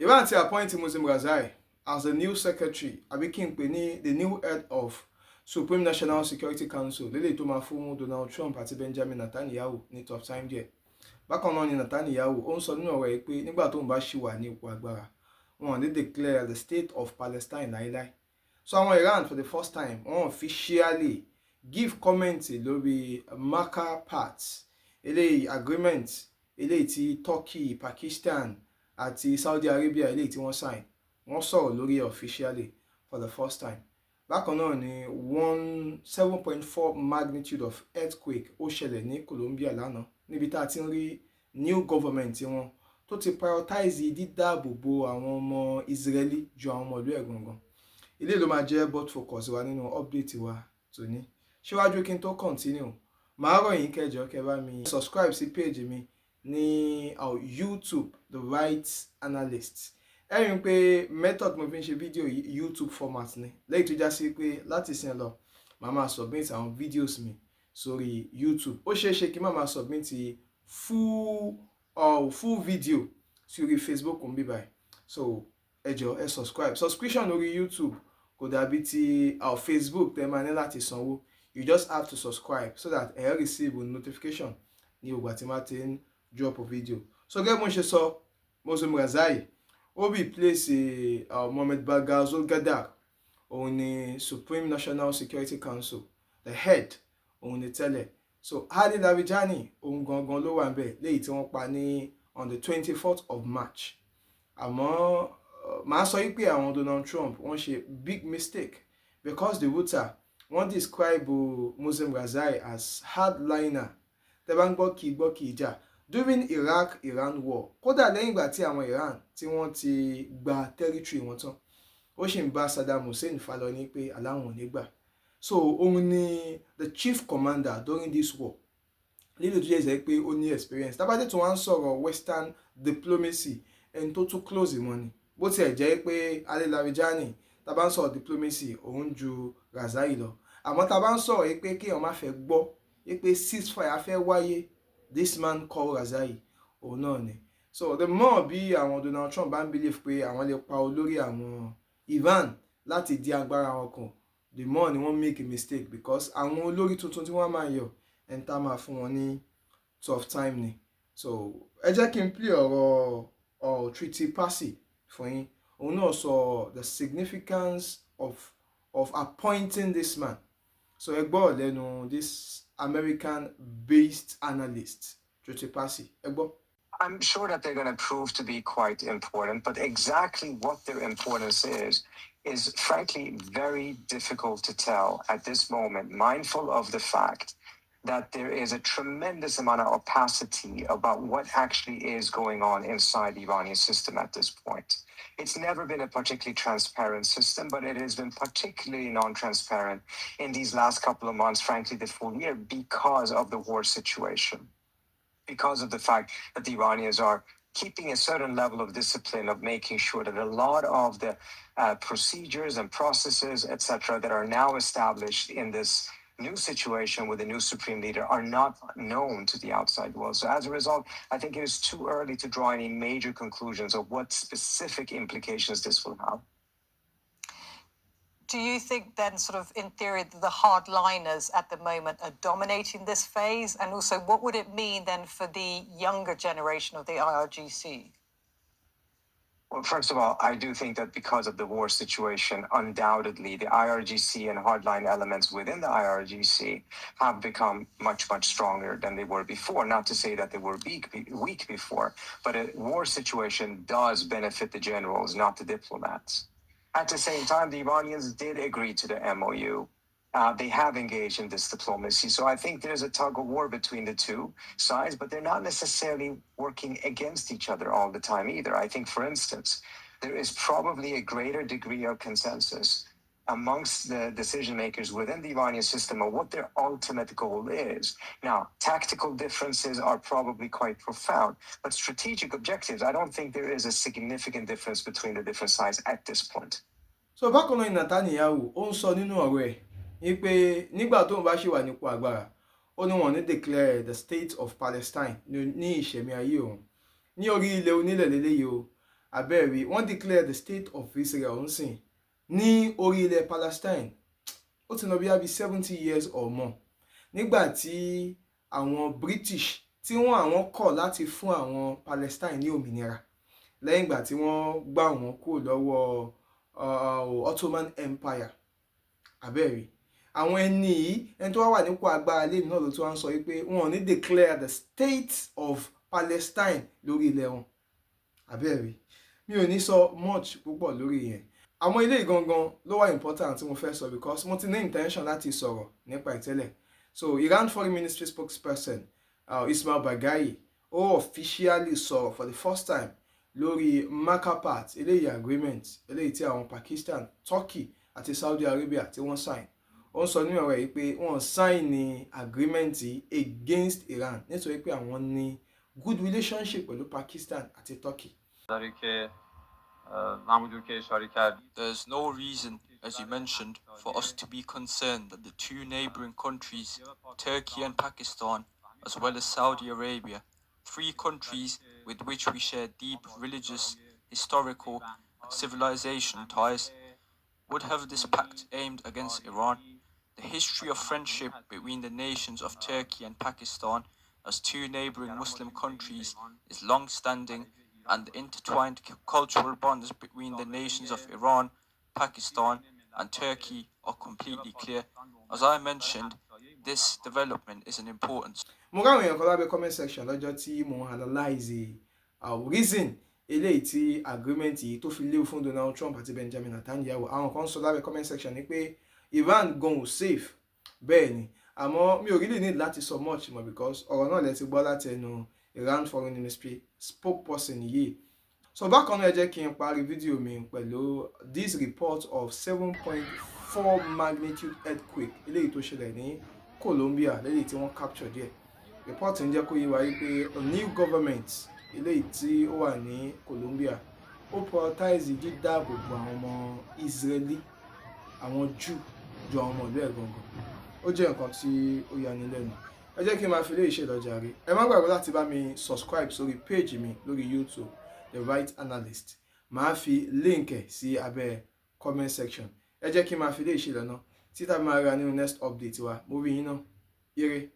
Iran ti appoint Harliner Razaee as the new secretary àbí kí n pè ní the new head of Supreme National Security Council lélẹ́yìí tó máa fún Donald Trump àti Benjamin Netanyahu ní tough time díẹ̀. Bákan náà ni Netanyahu ó ń sọ nínú ọ̀rọ̀ yìí pé nígbà tóun bá ṣì wà ní ipò agbára wọn ò ní declare the state of Palestine láíláí. So àwọn Iran for the first time wọ́n officially give comment lórí Mecca parts eléyìí agreement eléyìí tí Turkey, Pakistan àti Saudi Arabia eléyìí tí wọ́n sign wọ́n sọ̀rọ̀ lórí officially for the first time. Bákan náà ni 7.4 magnitude of earthquake ó ṣẹlẹ̀ ní Colombia lánàá níbi tá a ti ń rí new government wọn tó ti prioritize dídáàbòbò àwọn ọmọ Israeli ju àwọn ọmọ ìlú ẹ̀ gangan. Ilé ló máa jẹ́ board focus wa nínú update wa tòní. Síwájú kí n tó continue màá rọ̀ yín kẹjọ kẹ́ bá mi subscribe sí page mi ní YouTube The Right Analyst. Ẹ rí i pé method mo fi ń ṣe fídíò yìí YouTube format ni lẹ́yìn tó já sí pé láti sin lọ màá máa submit àwọn videos mi sórí YouTube. Ó ṣeé ṣe kí n máa submit full video sórí Facebook ń bí báyìí. So ẹ jọ̀ọ́ ẹ subscription lórí YouTube kò dàbí ti Facebook tẹ́ máa ní láti sanwó. You just have to subscribe so that ẹ receive notification ní ìgbà tí màá ti ń drop a video. So gẹ́gẹ́ bó ń ṣe sọ Harliner Razaee ó replace Mohammed Bagher Zulgadar òun ni Supreme National Security Council the head òun ni tẹ́lẹ̀. So Harliner Razaee òun gangan ló wà níbẹ̀ léyìí tí wọ́n pa ní on the 24th of March. Àmọ́ màá sọ yìí pé àwọn Donald Trump wọ́n ṣe big mistake because the router wọ́n describe Harliner Razaee as hardliner. Tẹ́ bá ń gbọ́ kì í jà during Iraq-Iran war. Kódà lẹ́yìn ìgbà tí àwọn Iran tí wọ́n ti gba territory wọn tán ó sì ń bá Saddam Hussein fà lọ ní pé aláwọn ò ní gbà. So òun ni the chief commander during this war. Lílo tó jẹ́ pé ó ní experience. Tábàdé tí wọ́n ń sọ̀rọ̀ western diplomacy ẹni tó tún close mọ́ ni. Bó tiẹ̀ jẹ́ pé Harliner Razaee tá bá ń sọ̀rọ̀ diplomacy òun ju Razaee lọ. Àmọ́ tá bá ń sọ̀rọ̀ yìí pé kéèyàn má fẹ́ gbọ́ yìí pé ceasefire fẹ́ wáyé, this man called Razaee òun náà ni. So the more bí àwọn Donald Trump bá ń believe pé àwọn lè pa olórí àwọn Iran láti di agbára wọn kan, the more ni wọ́n make a mistake because àwọn olórí tuntun tí wọ́n máa yọ ẹni tá máa fún wọn ní tough time ni. So ẹ jẹ́ kí n play ọ̀rọ̀ Treaty Passy fún yín. Òun náà sọ the significance of appointing this man. So ẹ gbọ́ lẹ́nu this American-based analyst, Treaty Passy. Ẹ gbọ́. I'm sure that they're going to prove to be quite important, but exactly what their importance is frankly very difficult to tell at this moment, mindful of the fact that there is a tremendous amount of opacity about what actually is going on inside the Iranian system at this point. It's never been a particularly transparent system, but it has been particularly non-transparent in these last couple of months, frankly, the full year, because of the war situation, because of the fact that the Iranians are keeping a certain level of discipline of making sure that a lot of the procedures and processes, etc., that are now established in this new situation with the new supreme leader are not known to the outside world. So as a result, I think it is too early to draw any major conclusions of what specific implications this will have. Do you think then, sort of in theory, the hardliners at the moment are dominating this phase? And also, what would it mean then for the younger generation of the IRGC? Well, first of all, I do think that because of the war situation, undoubtedly, the IRGC and hardline elements within the IRGC have become much, much stronger than they were before. Not to say that they were weak before, but a war situation does benefit the generals, not the diplomats. At the same time, the Iranians did agree to the MOU. They have engaged in this diplomacy. So I think there's a tug of war between the two sides, but they're not necessarily working against each other all the time either. I think, for instance, there is probably a greater degree of consensus amongst the decision makers within the Iranian system of what their ultimate goal is. Now, tactical differences are probably quite profound, but strategic objectives, I don't think there is a significant difference between the different sides at this point. So bákan náà Netanyahu ó ń sọ nínú ọ̀rọ̀ ẹ̀ ní pé nígbà tó ń bá ṣì wà nípò agbára ó ní wọ́n ní declare the state of Palestine ní ìṣẹ̀mí ayé òun ní orí ilẹ̀ onílẹ̀ lélẹ́yìí o abẹ́ẹ̀rí wọ́n declare the state of Israel ń sìn ní orí ilẹ̀ Palestine ó ti lọ bí i 70 years or more nígbà tí àwọn British tí àwọn kọ̀ láti fún àwọn Palestine ní òmìnira lẹ́yìn ìgbà tí wọ́n gbà wọ́n kúrò lọ́wọ́ Ottoman Empire abẹ́ẹ̀rí àwọn ẹni tó wà nípò agbára lẹ́yìn náà ló tún wá ń sọ wípé wọn ò ní declare the state of Palestine lórí ilẹ̀ wọn abẹ́ẹ̀rí mi ò ní sọ much púpọ̀ lórí yẹn àwọn ilé gangan ló wà important tí mo fẹ́ sọ because mo ti ní intention láti sọ̀rọ̀ nípa ìtẹ́lẹ̀ so Iran Foreign Ministry spokesperson Ismail Baghai ó officially sọ̀rọ̀ for the first time lórí Macapart eléyìí agreement eléyìí tí àwọn Pakistan, Turkey àti Saudi Arabia tí wọ́n sign ó ń sọ nínú ọ̀rọ̀ yìí pé wọ́n sign ní agreement against Iran nítorí pé àwọn ní good relationship pẹ̀lú Pakistan àti Turkey. There's no reason, as you mentioned, for us to be concerned that the two neighboring countries, Turkey and Pakistan, as well as Saudi Arabia, three countries with which we share deep religious, historical, and civilization ties, would have this pact aimed against Iran. The history of friendship between the nations of Turkey and Pakistan as two neighboring Muslim countries is long-standing, and the intertwined cultural bonds between the nations of Iran, Pakistan, and Turkey are completely clear. As I mentioned, this development is an importance. Mo káwọn èèyàn kan lábẹ́ comment section lọ́jọ́ tí mo analyze reason eléyìí tí agreement yìí tó fi léwu fún Donald Trump àti Benjamin Netanyahu. Àwọn kan sọ lábẹ́ comment section ni pé Iran gan ò safe bẹ́ẹ̀ ni àmọ́ mi ò really need láti sọ much mọ́ because ọ̀rọ̀ náà lẹ ti gbọ́ láti ẹnu Iran Foreign Ministry spokesperson yìí. So bákan náà ẹ jẹ́ kí n parí fídíò mi pẹ̀lú this report of 7.4 magnitude earthquake eléyìí tó ṣẹlẹ̀ ní Colombia lẹ́yìn tí wọ́n capture díẹ̀. Report ń jẹ́ kó yé wa pé a new government eléyìí tí ó wà ní Colombia ó prioritize dídáàbòbò àwọn ọmọ Israeli àwọn Jew ju àwọn ọmọ ìlú ẹ̀ gangan. Ó jẹ́ nǹkan tí ó yani lẹ́nu. Ẹ jẹ́ kí n máa fi lè ṣe lọ́jà rí. Ẹ má gbàgbé láti bá mi subscribe sórí page mi lórí YouTube The Right Analyst. Màá fi link ẹ̀ sí abẹ́ comment section. Ẹ jẹ́ kí n máa fi lè ṣe lọ́nà títà máa ra nínú next update wa. Mo rí yín náà. Ire.